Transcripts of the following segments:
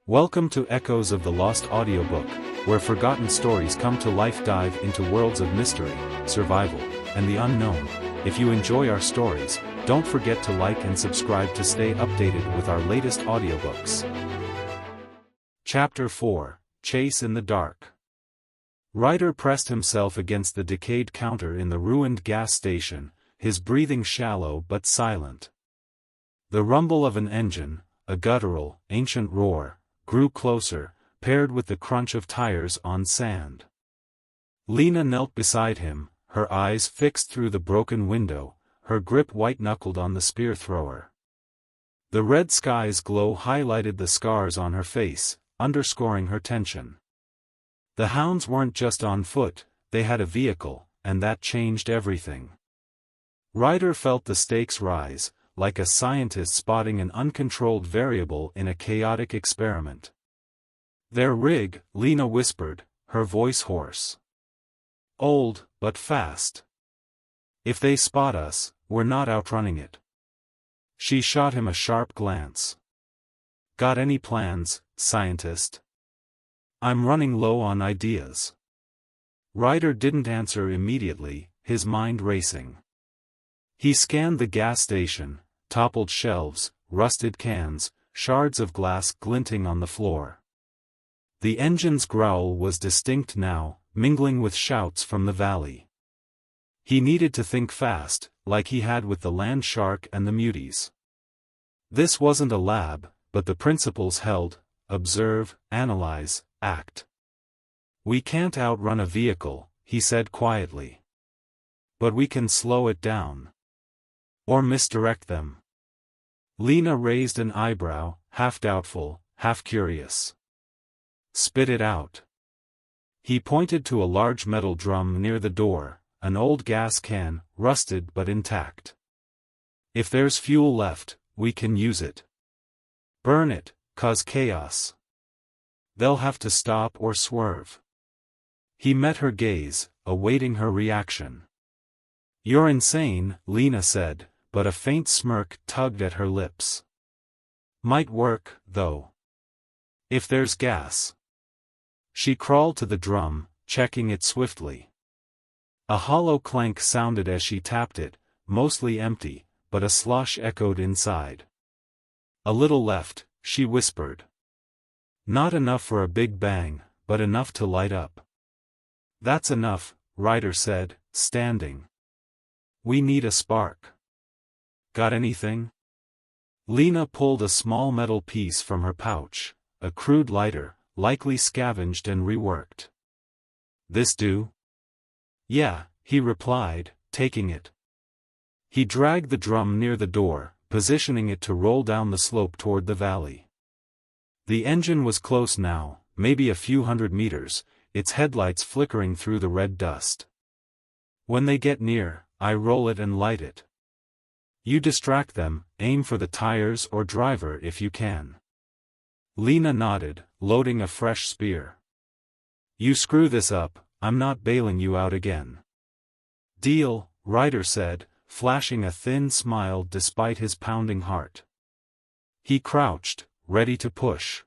Welcome to Echoes of the Lost audiobook, where forgotten stories come to life. Dive into worlds of mystery, survival, and the unknown. If you enjoy our stories, don't forget to like and subscribe to stay updated with our latest audiobooks. Chapter 4, Chase in the Dark. Ryder pressed himself against the decayed counter in the ruined gas station, his breathing shallow but silent. The rumble of an engine, a guttural, ancient roar, grew closer, paired with the crunch of tires on sand. Lena knelt beside him, her eyes fixed through the broken window, her grip white-knuckled on the spear thrower. The red sky's glow highlighted the scars on her face, underscoring her tension. The hounds weren't just on foot, they had a vehicle, and that changed everything. Ryder felt the stakes rise, like a scientist spotting an uncontrolled variable in a chaotic experiment. "Their rig," Lena whispered, her voice hoarse. "Old, but fast. If they spot us, we're not outrunning it." She shot him a sharp glance. "Got any plans, scientist?" "I'm running low on ideas." Ryder didn't answer immediately, his mind racing. He scanned the gas station, toppled shelves, rusted cans, shards of glass glinting on the floor. The engine's growl was distinct now, mingling with shouts from the valley. He needed to think fast, like he had with the land shark and the muties. This wasn't a lab, but the principles held: observe, analyze, act. "We can't outrun a vehicle," he said quietly. "But we can slow it down. Or misdirect them." Lena raised an eyebrow, half doubtful, half curious. "Spit it out." He pointed to a large metal drum near the door, an old gas can, rusted but intact. "If there's fuel left, we can use it. Burn it, cause chaos. They'll have to stop or swerve." He met her gaze, awaiting her reaction. "You're insane," Lena said, but a faint smirk tugged at her lips. "Might work, though. If there's gas." She crawled to the drum, checking it swiftly. A hollow clank sounded as she tapped it, mostly empty, but a slosh echoed inside. "A little left," she whispered. "Not enough for a big bang, but enough to light up." "That's enough," Ryder said, standing. "We need a spark." "Got anything?" Lena pulled a small metal piece from her pouch, a crude lighter, likely scavenged and reworked. "This do?" "Yeah," he replied, taking it. He dragged the drum near the door, positioning it to roll down the slope toward the valley. The engine was close now, maybe a few hundred meters, its headlights flickering through the red dust. "When they get near, I roll it and light it. You distract them, aim for the tires or driver if you can." Lena nodded, loading a fresh spear. "You screw this up, I'm not bailing you out again." "Deal," Ryder said, flashing a thin smile despite his pounding heart. He crouched, ready to push.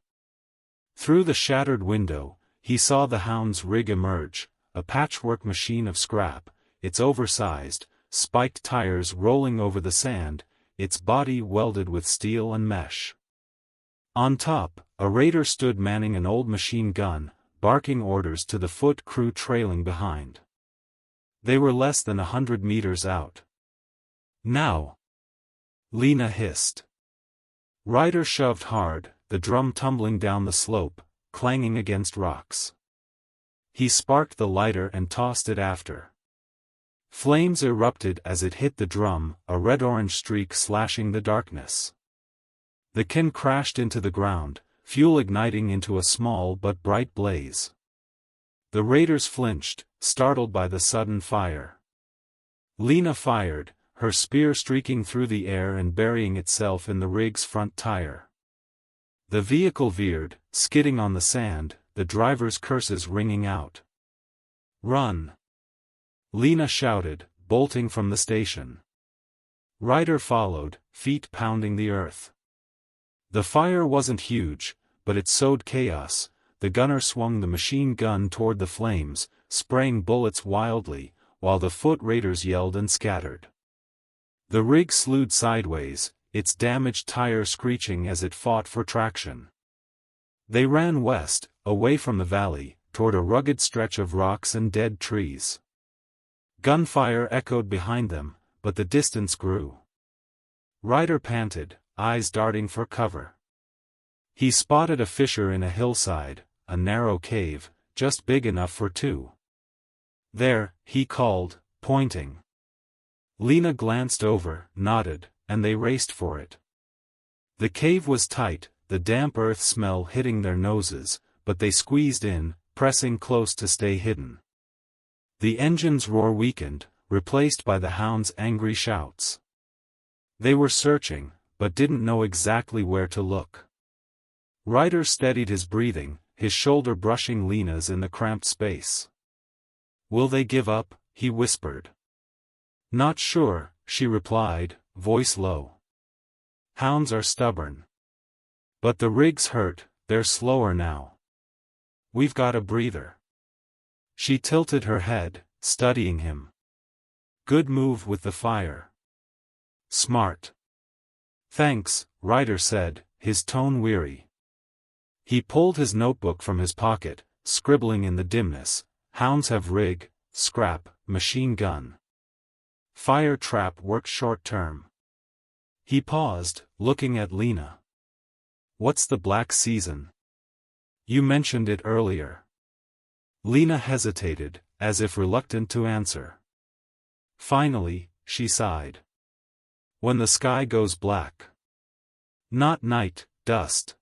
Through the shattered window, he saw the hound's rig emerge, a patchwork machine of scrap, its oversized, spiked tires rolling over the sand, its body welded with steel and mesh. On top, a raider stood manning an old machine gun, barking orders to the foot crew trailing behind. They were less than 100 meters out. "Now!" Lena hissed. Ryder shoved hard, the drum tumbling down the slope, clanging against rocks. He sparked the lighter and tossed it after. Flames erupted as it hit the drum, a red-orange streak slashing the darkness. The can crashed into the ground, fuel igniting into a small but bright blaze. The raiders flinched, startled by the sudden fire. Lena fired, her spear streaking through the air and burying itself in the rig's front tire. The vehicle veered, skidding on the sand, the driver's curses ringing out. "Run!" Lena shouted, bolting from the station. Ryder followed, feet pounding the earth. The fire wasn't huge, but it sowed chaos. The gunner swung the machine gun toward the flames, spraying bullets wildly, while the foot raiders yelled and scattered. The rig slewed sideways, its damaged tire screeching as it fought for traction. They ran west, away from the valley, toward a rugged stretch of rocks and dead trees. Gunfire echoed behind them, but the distance grew. Ryder panted, eyes darting for cover. He spotted a fissure in a hillside, a narrow cave, just big enough for two. There, he called, pointing. Lena glanced over, nodded, and they raced for it. The cave was tight, the damp earth smell hitting their noses, but they squeezed in, pressing close to stay hidden. The engine's roar weakened, replaced by the hound's angry shouts. They were searching, but didn't know exactly where to look. Ryder steadied his breathing, his shoulder brushing Lena's in the cramped space. "Will they give up?" he whispered. "Not sure," she replied, voice low. "Hounds are stubborn. But the rig's hurt, they're slower now. We've got a breather." She tilted her head, studying him. "Good move with the fire." "Smart." "Thanks," Ryder said, his tone weary. He pulled his notebook from his pocket, scribbling in the dimness. "Hounds have rig, scrap, machine gun. Fire trap works short term." He paused, looking at Lena. "What's the black season? You mentioned it earlier." Lena hesitated, as if reluctant to answer. Finally, she sighed. "When the sky goes black. Not night, dust.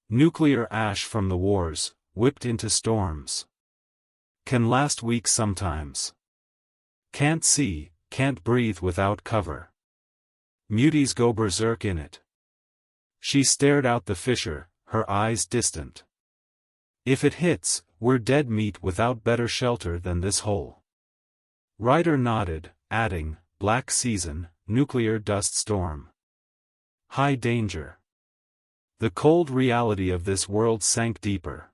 Nuclear ash from the wars, whipped into storms. Can last weeks sometimes. Can't see, can't breathe without cover. Muties go berserk in it." She stared out the fissure, her eyes distant. "If it hits, we're dead meat without better shelter than this hole." Ryder nodded, adding, "Black season, nuclear dust storm. High danger." The cold reality of this world sank deeper.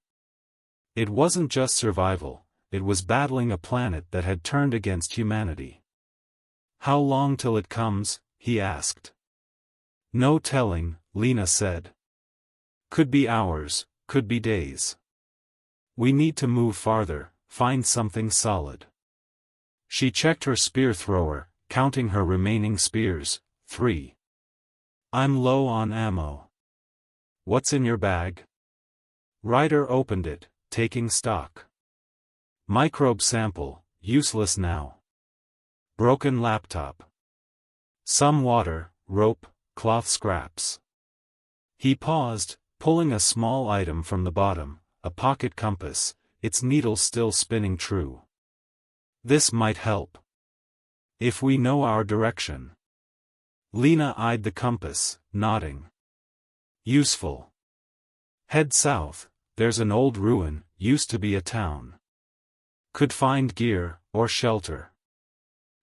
It wasn't just survival, it was battling a planet that had turned against humanity. "How long till it comes?" he asked. "No telling," Lena said. "Could be hours, could be days. We need to move farther, find something solid." She checked her spear thrower, counting her remaining spears. 3. "I'm low on ammo." "What's in your bag?" Ryder opened it, taking stock. "Microbe sample, useless now. Broken laptop. Some water, rope, cloth scraps." He paused, pulling a small item from the bottom, a pocket compass, its needle still spinning true. "This might help. If we know our direction." Lena eyed the compass, nodding. "Useful. Head south, there's an old ruin, used to be a town. Could find gear, or shelter."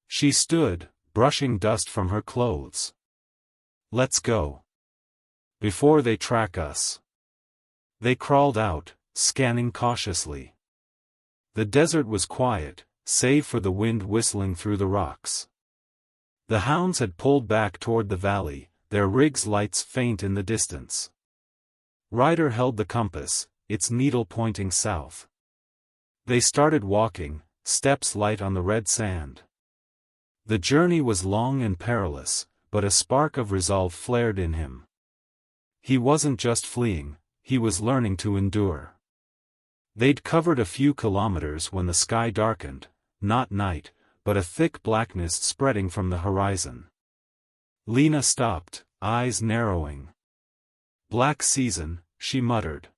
She stood, brushing dust from her clothes. "Let's go. Before they track us." They crawled out, scanning cautiously. The desert was quiet, save for the wind whistling through the rocks. The hounds had pulled back toward the valley, their rig's lights faint in the distance. Ryder held the compass, its needle pointing south. They started walking, steps light on the red sand. The journey was long and perilous, but a spark of resolve flared in him. He wasn't just fleeing, he was learning to endure. They'd covered a few kilometers when the sky darkened, not night, but a thick blackness spreading from the horizon. Lena stopped, eyes narrowing. "Black season," she muttered.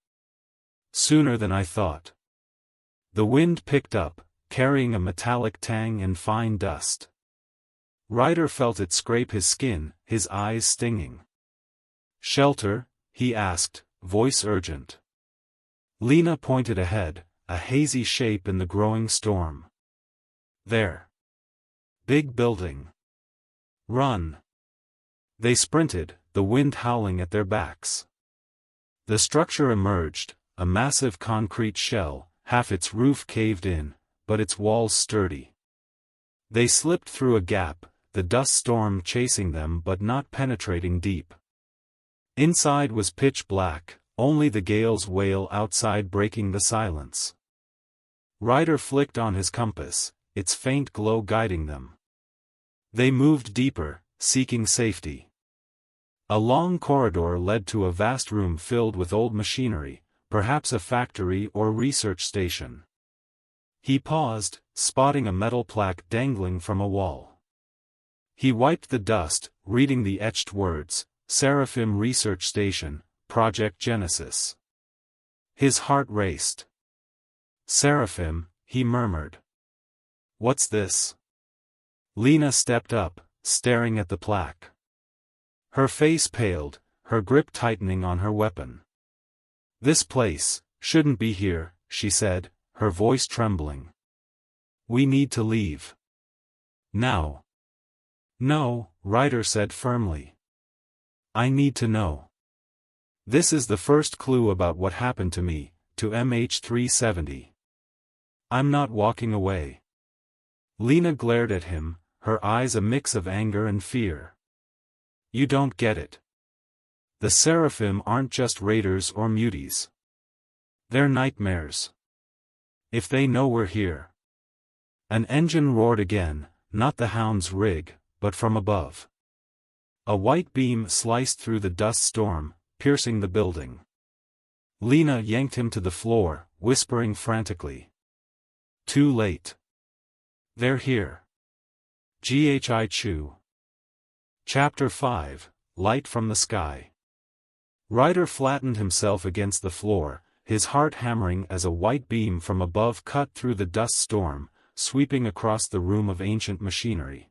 "Sooner than I thought." The wind picked up, carrying a metallic tang and fine dust. Ryder felt it scrape his skin, his eyes stinging. "Shelter?" he asked, voice urgent. Lena pointed ahead, a hazy shape in the growing storm. "There. Big building. Run." They sprinted, the wind howling at their backs. The structure emerged, a massive concrete shell, half its roof caved in, but its walls sturdy. They slipped through a gap, the dust storm chasing them but not penetrating deep. Inside was pitch black, only the gale's wail outside breaking the silence. Ryder flicked on his compass, its faint glow guiding them. They moved deeper, seeking safety. A long corridor led to a vast room filled with old machinery, perhaps a factory or research station. He paused, spotting a metal plaque dangling from a wall. He wiped the dust, reading the etched words, Seraphim Research Station, Project Genesis. His heart raced. Seraphim, he murmured. What's this? Lena stepped up, staring at the plaque. Her face paled, her grip tightening on her weapon. This place shouldn't be here, she said, her voice trembling. We need to leave. Now. No, Ryder said firmly. I need to know. This is the first clue about what happened to me, to MH370. I'm not walking away. Lena glared at him, her eyes a mix of anger and fear. You don't get it. The Seraphim aren't just raiders or muties. They're nightmares. If they know we're here. An engine roared again, not the hound's rig, but from above. A white beam sliced through the dust storm, piercing the building. Lena yanked him to the floor, whispering frantically. Too late. They're here. Ghi Chu. Chapter 5, Light from the Sky. Ryder flattened himself against the floor, his heart hammering as a white beam from above cut through the dust storm, sweeping across the room of ancient machinery.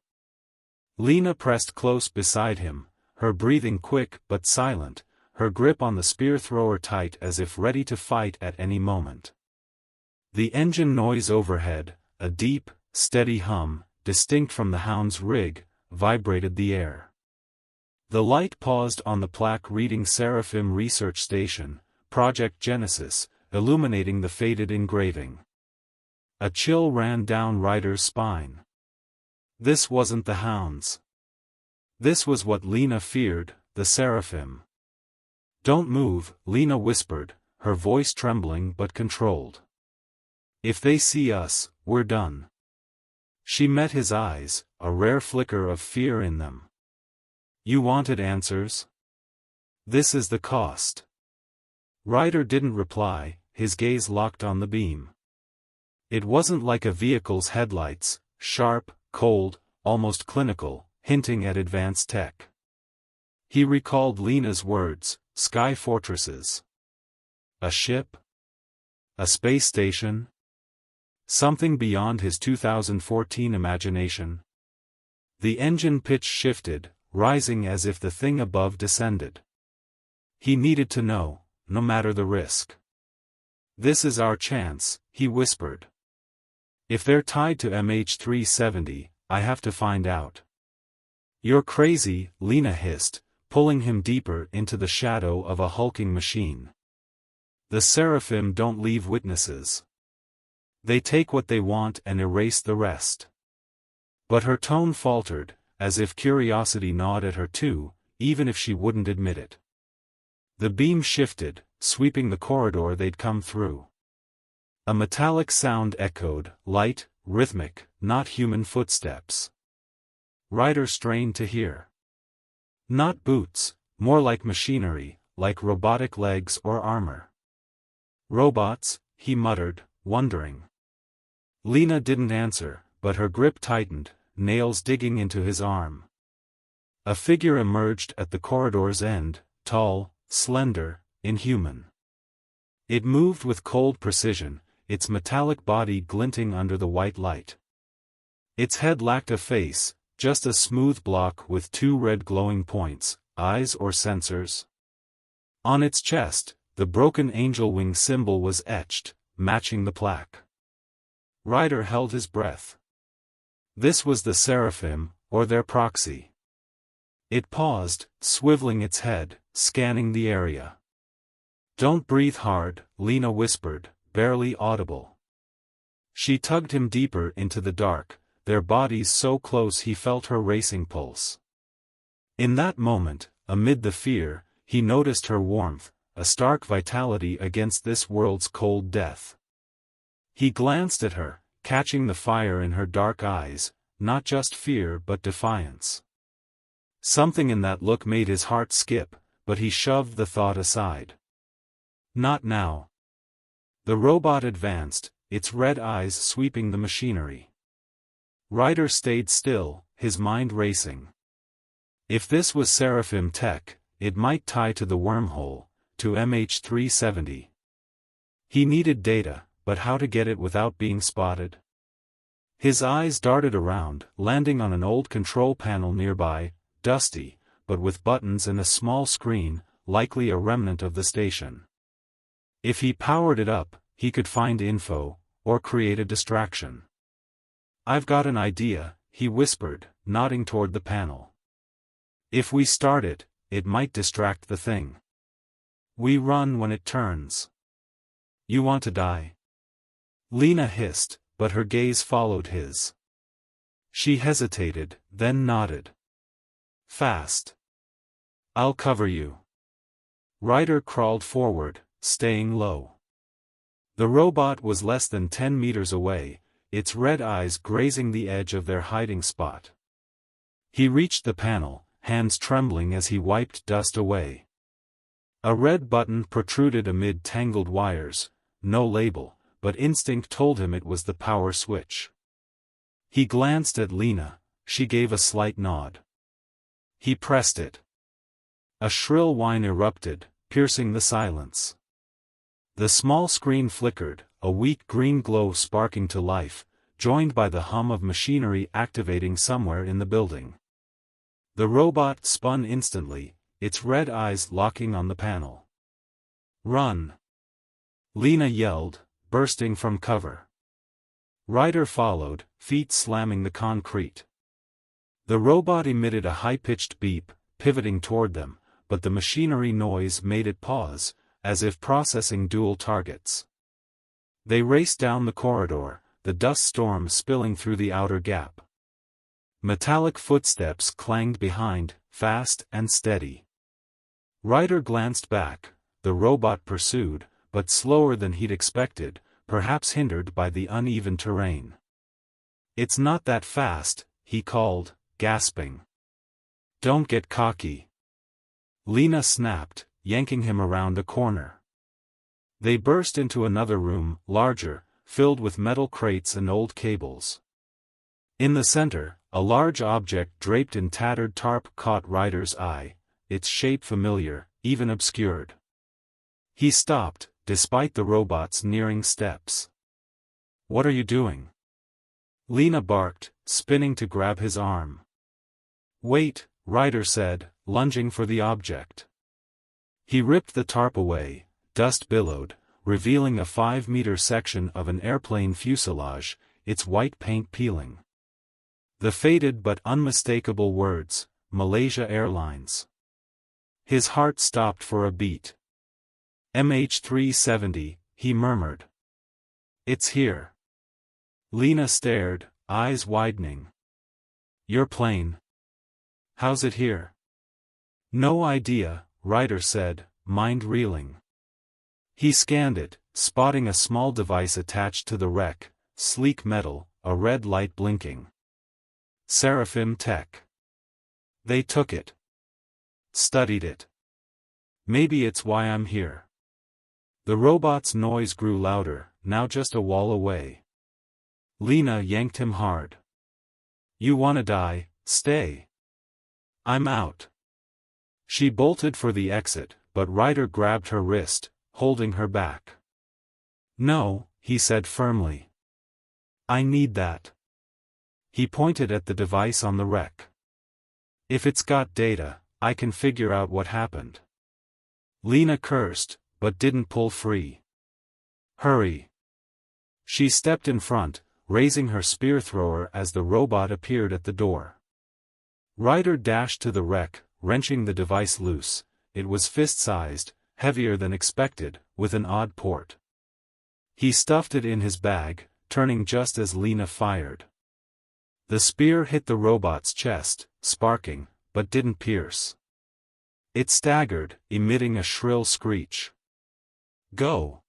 Lena pressed close beside him, her breathing quick but silent, her grip on the spear thrower tight as if ready to fight at any moment. The engine noise overhead, a deep, steady hum, distinct from the hound's rig, vibrated the air. The light paused on the plaque reading Seraphim Research Station, Project Genesis, illuminating the faded engraving. A chill ran down Ryder's spine. This wasn't the hounds. This was what Lena feared, the Seraphim. Don't move, Lena whispered, her voice trembling but controlled. If they see us, we're done. She met his eyes, a rare flicker of fear in them. You wanted answers? This is the cost. Ryder didn't reply, his gaze locked on the beam. It wasn't like a vehicle's headlights, sharp, cold, almost clinical, hinting at advanced tech. He recalled Lena's words, sky fortresses. A ship? A space station? Something beyond his 2014 imagination. The engine pitch shifted, rising as if the thing above descended. He needed to know, no matter the risk. This is our chance, he whispered. If they're tied to MH370, I have to find out. You're crazy, Lena hissed, pulling him deeper into the shadow of a hulking machine. The Seraphim don't leave witnesses. They take what they want and erase the rest. But her tone faltered, as if curiosity gnawed at her too, even if she wouldn't admit it. The beam shifted, sweeping the corridor they'd come through. A metallic sound echoed, light, rhythmic, not human footsteps. Ryder strained to hear. Not boots, more like machinery, like robotic legs or armor. Robots, he muttered, wondering. Lena didn't answer, but her grip tightened, nails digging into his arm. A figure emerged at the corridor's end, tall, slender, inhuman. It moved with cold precision, its metallic body glinting under the white light. Its head lacked a face, just a smooth block with two red glowing points, eyes or sensors. On its chest, the broken angel wing symbol was etched, matching the plaque. Ryder held his breath. This was the Seraphim, or their proxy. It paused, swiveling its head, scanning the area. Don't breathe hard, Lena whispered, barely audible. She tugged him deeper into the dark, their bodies so close he felt her racing pulse. In that moment, amid the fear, he noticed her warmth, a stark vitality against this world's cold death. He glanced at her, catching the fire in her dark eyes, not just fear but defiance. Something in that look made his heart skip, but he shoved the thought aside. Not now. The robot advanced, its red eyes sweeping the machinery. Ryder stayed still, his mind racing. If this was Seraphim tech, it might tie to the wormhole, to MH370. He needed data, but how to get it without being spotted? His eyes darted around, landing on an old control panel nearby, dusty, but with buttons and a small screen, likely a remnant of the station. If he powered it up, he could find info, or create a distraction. I've got an idea, he whispered, nodding toward the panel. If we start it, it might distract the thing. We run when it turns. You want to die? Lena hissed, but her gaze followed his. She hesitated, then nodded. Fast. I'll cover you. Ryder crawled forward, staying low. The robot was less than 10 meters away, its red eyes grazing the edge of their hiding spot. He reached the panel, hands trembling as he wiped dust away. A red button protruded amid tangled wires, no label, but instinct told him it was the power switch. He glanced at Lena, she gave a slight nod. He pressed it. A shrill whine erupted, piercing the silence. The small screen flickered, a weak green glow sparking to life, joined by the hum of machinery activating somewhere in the building. The robot spun instantly, its red eyes locking on the panel. Run! Lena yelled, bursting from cover. Ryder followed, feet slamming the concrete. The robot emitted a high-pitched beep, pivoting toward them, but the machinery noise made it pause, as if processing dual targets. They raced down the corridor, the dust storm spilling through the outer gap. Metallic footsteps clanged behind, fast and steady. Ryder glanced back, the robot pursued, but slower than he'd expected, perhaps hindered by the uneven terrain. It's not that fast, he called, gasping. Don't get cocky. Lena snapped, yanking him around a corner. They burst into another room, larger, filled with metal crates and old cables. In the center, a large object draped in tattered tarp caught Ryder's eye, its shape familiar, even obscured. He stopped, despite the robot's nearing steps. What are you doing? Lena barked, spinning to grab his arm. Wait, Ryder said, lunging for the object. He ripped the tarp away, dust billowed, revealing a 5-meter section of an airplane fuselage, its white paint peeling. The faded but unmistakable words, Malaysia Airlines. His heart stopped for a beat. MH370, he murmured. It's here. Lena stared, eyes widening. Your plane. How's it here? No idea, Ryder said, mind reeling. He scanned it, spotting a small device attached to the wreck, sleek metal, a red light blinking. Seraphim tech. They took it. Studied it. Maybe it's why I'm here. The robot's noise grew louder, now just a wall away. Lena yanked him hard. You wanna die, stay. I'm out. She bolted for the exit, but Ryder grabbed her wrist, holding her back. No, he said firmly. I need that. He pointed at the device on the wreck. If it's got data, I can figure out what happened. Lena cursed, but didn't pull free. Hurry. She stepped in front, raising her spear thrower as the robot appeared at the door. Ryder dashed to the wreck, wrenching the device loose. It was fist-sized, heavier than expected, with an odd port. He stuffed it in his bag, turning just as Lena fired. The spear hit the robot's chest, sparking, but didn't pierce. It staggered, emitting a shrill screech. "Go!"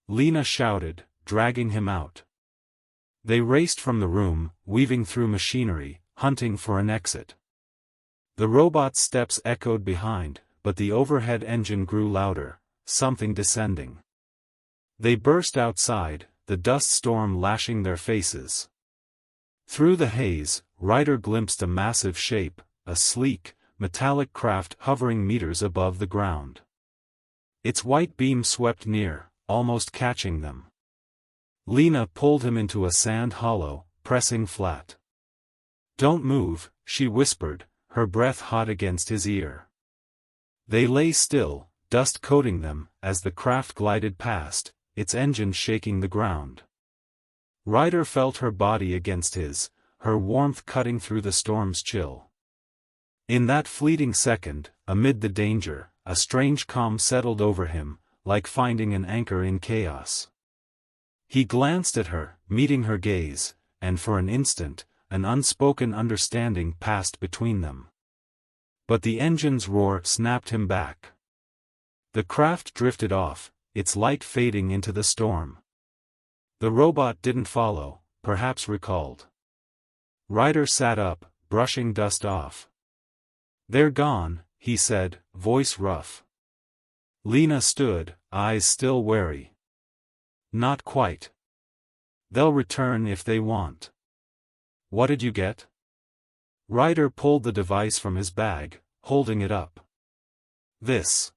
Lena shouted, dragging him out. They raced from the room, weaving through machinery, hunting for an exit. The robot's steps echoed behind, but the overhead engine grew louder, something descending. They burst outside, the dust storm lashing their faces. Through the haze, Ryder glimpsed a massive shape, a sleek, metallic craft hovering meters above the ground. Its white beam swept near, almost catching them. Lena pulled him into a sand hollow, pressing flat. "Don't move," she whispered, her breath hot against his ear. They lay still, dust coating them, as the craft glided past, its engine shaking the ground. Ryder felt her body against his, her warmth cutting through the storm's chill. In that fleeting second, amid the danger, a strange calm settled over him, like finding an anchor in chaos. He glanced at her, meeting her gaze, and for an instant, an unspoken understanding passed between them. But the engine's roar snapped him back. The craft drifted off, its light fading into the storm. The robot didn't follow, perhaps recalled. Ryder sat up, brushing dust off. "They're gone," he said, voice rough. Lena stood, eyes still wary. "Not quite. They'll return if they want." "What did you get?" Ryder pulled the device from his bag, holding it up. "This.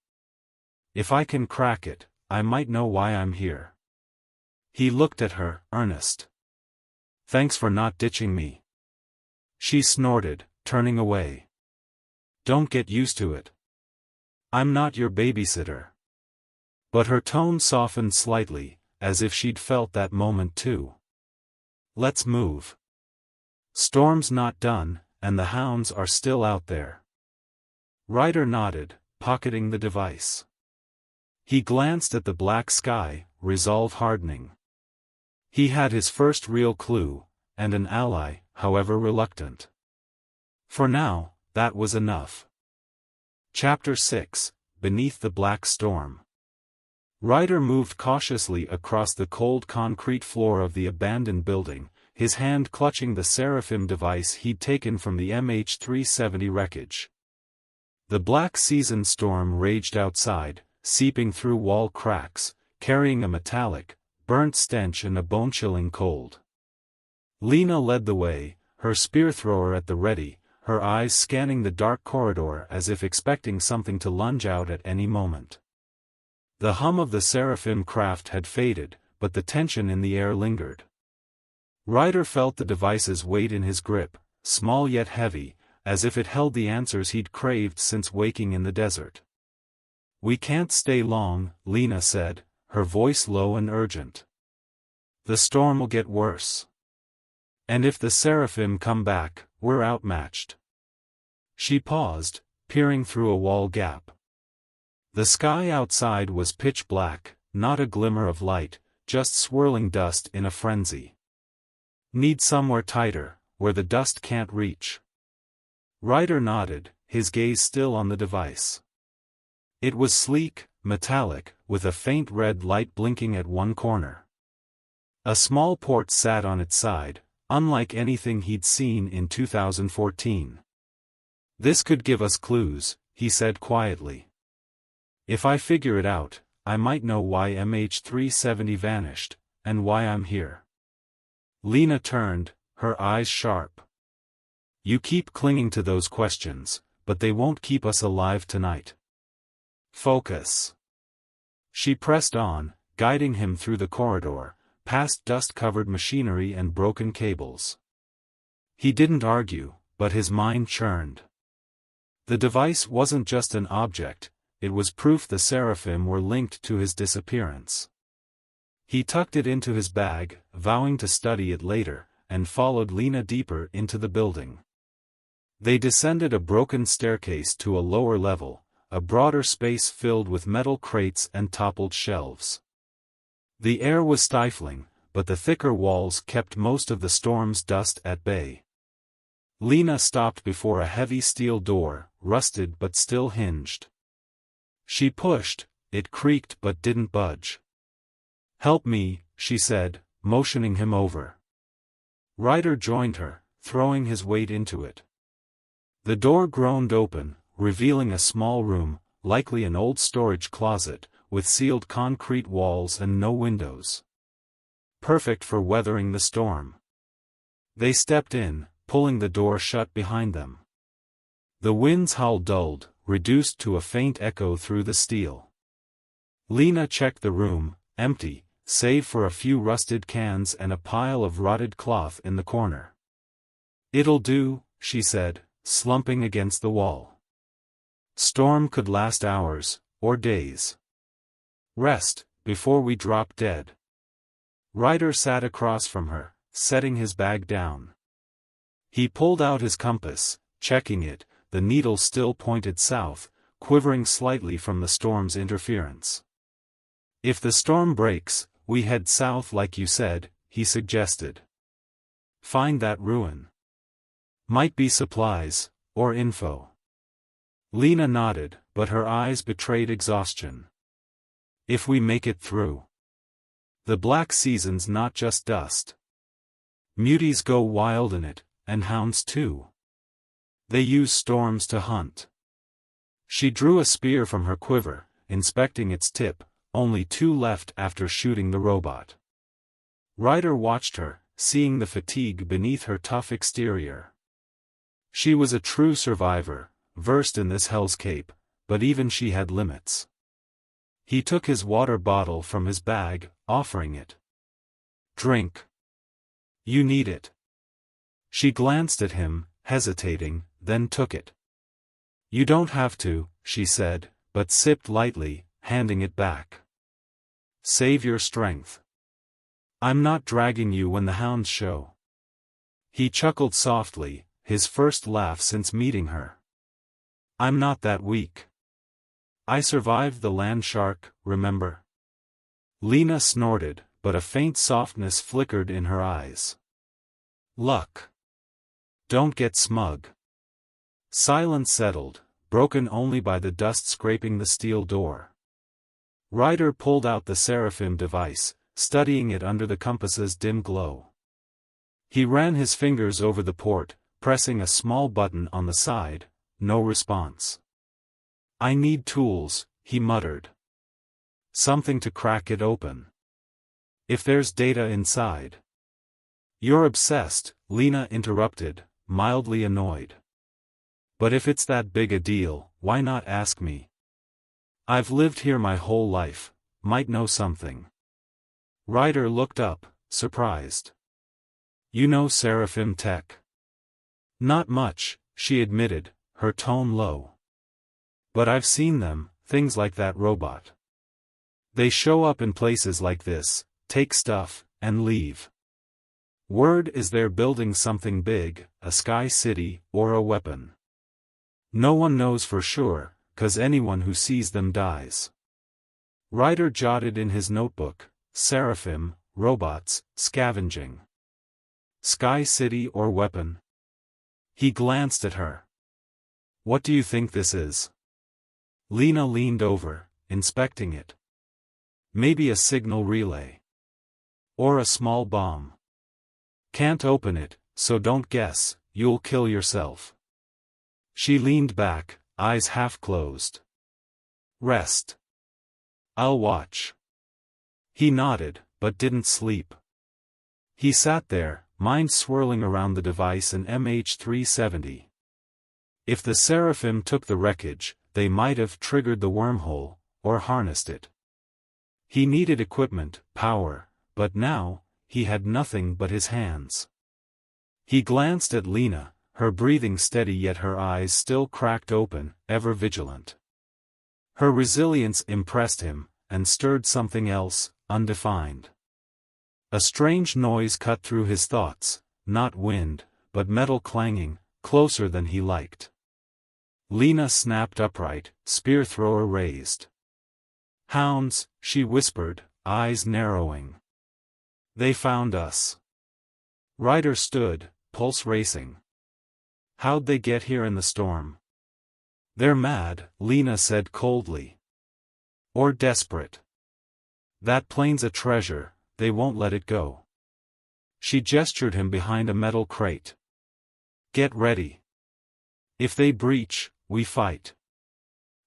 If I can crack it, I might know why I'm here." He looked at her, earnest. "Thanks for not ditching me." She snorted, turning away. "Don't get used to it. I'm not your babysitter." But her tone softened slightly, as if she'd felt that moment too. "Let's move. Storm's not done, and the hounds are still out there." Ryder nodded, pocketing the device. He glanced at the black sky, resolve hardening. He had his first real clue, and an ally, however reluctant. For now, that was enough. Chapter 6, Beneath the Black Storm. Ryder moved cautiously across the cold concrete floor of the abandoned building, his hand clutching the Seraphim device he'd taken from the MH370 wreckage. The black season storm raged outside, seeping through wall cracks, carrying a metallic, burnt stench and a bone-chilling cold. Lena led the way, her spear thrower at the ready, her eyes scanning the dark corridor as if expecting something to lunge out at any moment. The hum of the Seraphim craft had faded, but the tension in the air lingered. Ryder felt the device's weight in his grip, small yet heavy, as if it held the answers he'd craved since waking in the desert. "We can't stay long," Lena said, her voice low and urgent. "The storm will get worse. And if the Seraphim come back, we're outmatched." She paused, peering through a wall gap. The sky outside was pitch black, not a glimmer of light, just swirling dust in a frenzy. "Need somewhere tighter, where the dust can't reach." Ryder nodded, his gaze still on the device. It was sleek, metallic, with a faint red light blinking at one corner. A small port sat on its side, unlike anything he'd seen in 2014. "This could give us clues," he said quietly. "If I figure it out, I might know why MH370 vanished, and why I'm here." Lena turned, her eyes sharp. "You keep clinging to those questions, but they won't keep us alive tonight. Focus." She pressed on, guiding him through the corridor, past dust-covered machinery and broken cables. He didn't argue, but his mind churned. The device wasn't just an object, it was proof the Seraphim were linked to his disappearance. He tucked it into his bag, vowing to study it later, and followed Lena deeper into the building. They descended a broken staircase to a lower level, a broader space filled with metal crates and toppled shelves. The air was stifling, but the thicker walls kept most of the storm's dust at bay. Lena stopped before a heavy steel door, rusted but still hinged. She pushed, it creaked but didn't budge. "Help me," she said, motioning him over. Ryder joined her, throwing his weight into it. The door groaned open, revealing a small room, likely an old storage closet, with sealed concrete walls and no windows. Perfect for weathering the storm. They stepped in, pulling the door shut behind them. The wind's howl dulled, reduced to a faint echo through the steel. Lena checked the room, empty, save for a few rusted cans and a pile of rotted cloth in the corner. "It'll do," she said, slumping against the wall. "Storm could last hours, or days. Rest, before we drop dead." Ryder sat across from her, setting his bag down. He pulled out his compass, checking it, the needle still pointed south, quivering slightly from the storm's interference. "If the storm breaks, we head south like you said," he suggested. "Find that ruin. Might be supplies, or info." Lena nodded, but her eyes betrayed exhaustion. "If we make it through. The black season's not just dust. Muties go wild in it, and hounds too. They use storms to hunt." She drew a spear from her quiver, inspecting its tip, only 2 left after shooting the robot. Ryder watched her, seeing the fatigue beneath her tough exterior. She was a true survivor, versed in this hellscape, but even she had limits. He took his water bottle from his bag, offering it. "Drink. You need it." She glanced at him, hesitating, then took it. "You don't have to," she said, but sipped lightly, handing it back. "Save your strength. I'm not dragging you when the hounds show." He chuckled softly, his first laugh since meeting her. "I'm not that weak. I survived the land shark, remember?" Lena snorted, but a faint softness flickered in her eyes. "Luck. Don't get smug." Silence settled, broken only by the dust scraping the steel door. Ryder pulled out the Seraphim device, studying it under the compass's dim glow. He ran his fingers over the port, pressing a small button on the side. No response. "I need tools," he muttered. "Something to crack it open. If there's data inside." "You're obsessed," Lena interrupted, mildly annoyed. "But if it's that big a deal, why not ask me? I've lived here my whole life, might know something." Ryder looked up, surprised. "You know Seraphim tech?" "Not much," she admitted, her tone low. "But I've seen them, things like that robot. They show up in places like this, take stuff, and leave. Word is they're building something big, a sky city, or a weapon. No one knows for sure, 'cause anyone who sees them dies." Ryder jotted in his notebook, "Seraphim, robots, scavenging. Sky city or weapon?" He glanced at her. "What do you think this is?" Lena leaned over, inspecting it. "Maybe a signal relay. Or a small bomb. Can't open it, so don't guess, you'll kill yourself." She leaned back, eyes half closed. "Rest. I'll watch." He nodded, but didn't sleep. He sat there, mind swirling around the device and MH370. If the Seraphim took the wreckage, they might have triggered the wormhole, or harnessed it. He needed equipment, power, but now, he had nothing but his hands. He glanced at Lena, her breathing steady yet her eyes still cracked open, ever vigilant. Her resilience impressed him, and stirred something else, undefined. A strange noise cut through his thoughts, not wind, but metal clanging, closer than he liked. Lena snapped upright, spear thrower raised. "Hounds," she whispered, eyes narrowing. "They found us." Ryder stood, pulse racing. "How'd they get here in the storm?" "They're mad," Lena said coldly. "Or desperate. That plane's a treasure, they won't let it go." She gestured him behind a metal crate. "Get ready. If they breach, we fight."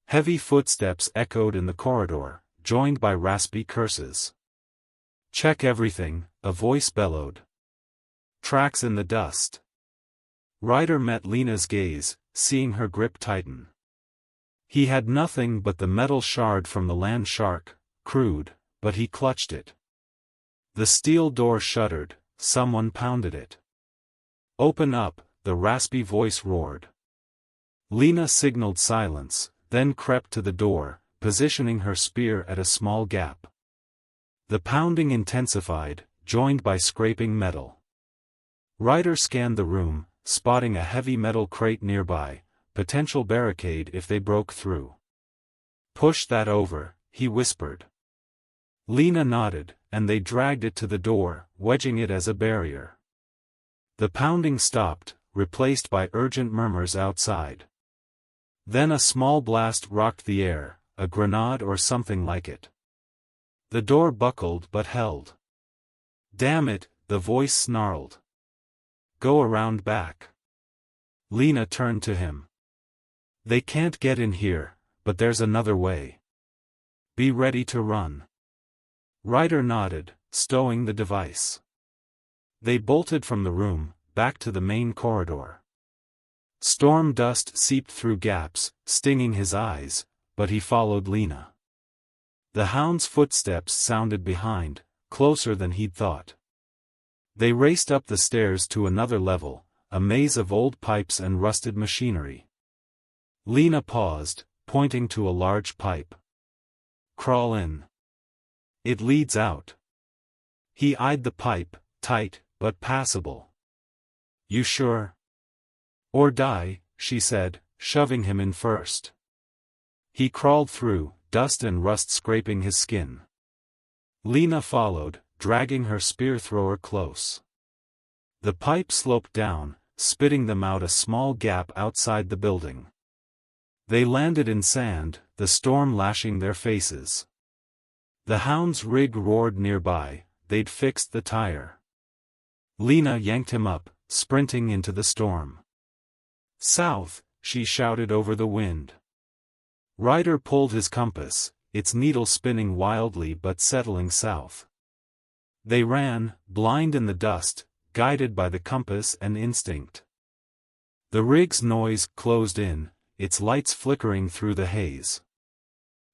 Heavy footsteps echoed in the corridor, joined by raspy curses. "Check everything," a voice bellowed. "Tracks in the dust." Ryder met Lena's gaze, seeing her grip tighten. He had nothing but the metal shard from the land shark, crude, but he clutched it. The steel door shuddered, someone pounded it. "Open up," the raspy voice roared. Lena signaled silence, then crept to the door, positioning her spear at a small gap. The pounding intensified, joined by scraping metal. Ryder scanned the room, spotting a heavy metal crate nearby, potential barricade if they broke through. "Push that over," he whispered. Lena nodded, and they dragged it to the door, wedging it as a barrier. The pounding stopped, replaced by urgent murmurs outside. Then a small blast rocked the air, a grenade or something like it. The door buckled but held. "Damn it," the voice snarled. "Go around back." Lena turned to him. "They can't get in here, but there's another way. Be ready to run." Ryder nodded, stowing the device. They bolted from the room, back to the main corridor. Storm dust seeped through gaps, stinging his eyes, but he followed Lena. The hound's footsteps sounded behind, closer than he'd thought. They raced up the stairs to another level, a maze of old pipes and rusted machinery. Lena paused, pointing to a large pipe. "Crawl in. It leads out." He eyed the pipe, tight, but passable. "You sure?" "Or die," she said, shoving him in first. He crawled through, dust and rust scraping his skin. Lena followed, dragging her spear thrower close. The pipe sloped down, spitting them out a small gap outside the building. They landed in sand, the storm lashing their faces. The hound's rig roared nearby, they'd fixed the tire. Lena yanked him up, sprinting into the storm. "South," she shouted over the wind. Ryder pulled his compass, its needle spinning wildly but settling south. They ran, blind in the dust, guided by the compass and instinct. The rig's noise closed in, its lights flickering through the haze.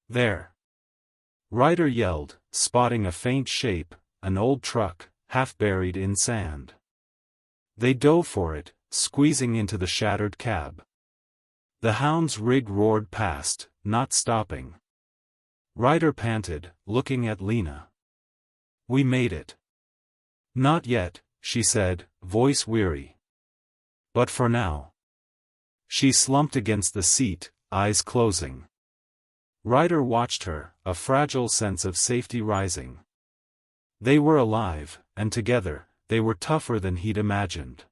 "There!" Ryder yelled, spotting a faint shape, an old truck, half buried in sand. They dove for it, squeezing into the shattered cab. The hound's rig roared past, not stopping. Ryder panted, looking at Lena. "We made it." "Not yet," she said, voice weary. "But for now." She slumped against the seat, eyes closing. Ryder watched her, a fragile sense of safety rising. They were alive, and together, they were tougher than he'd imagined.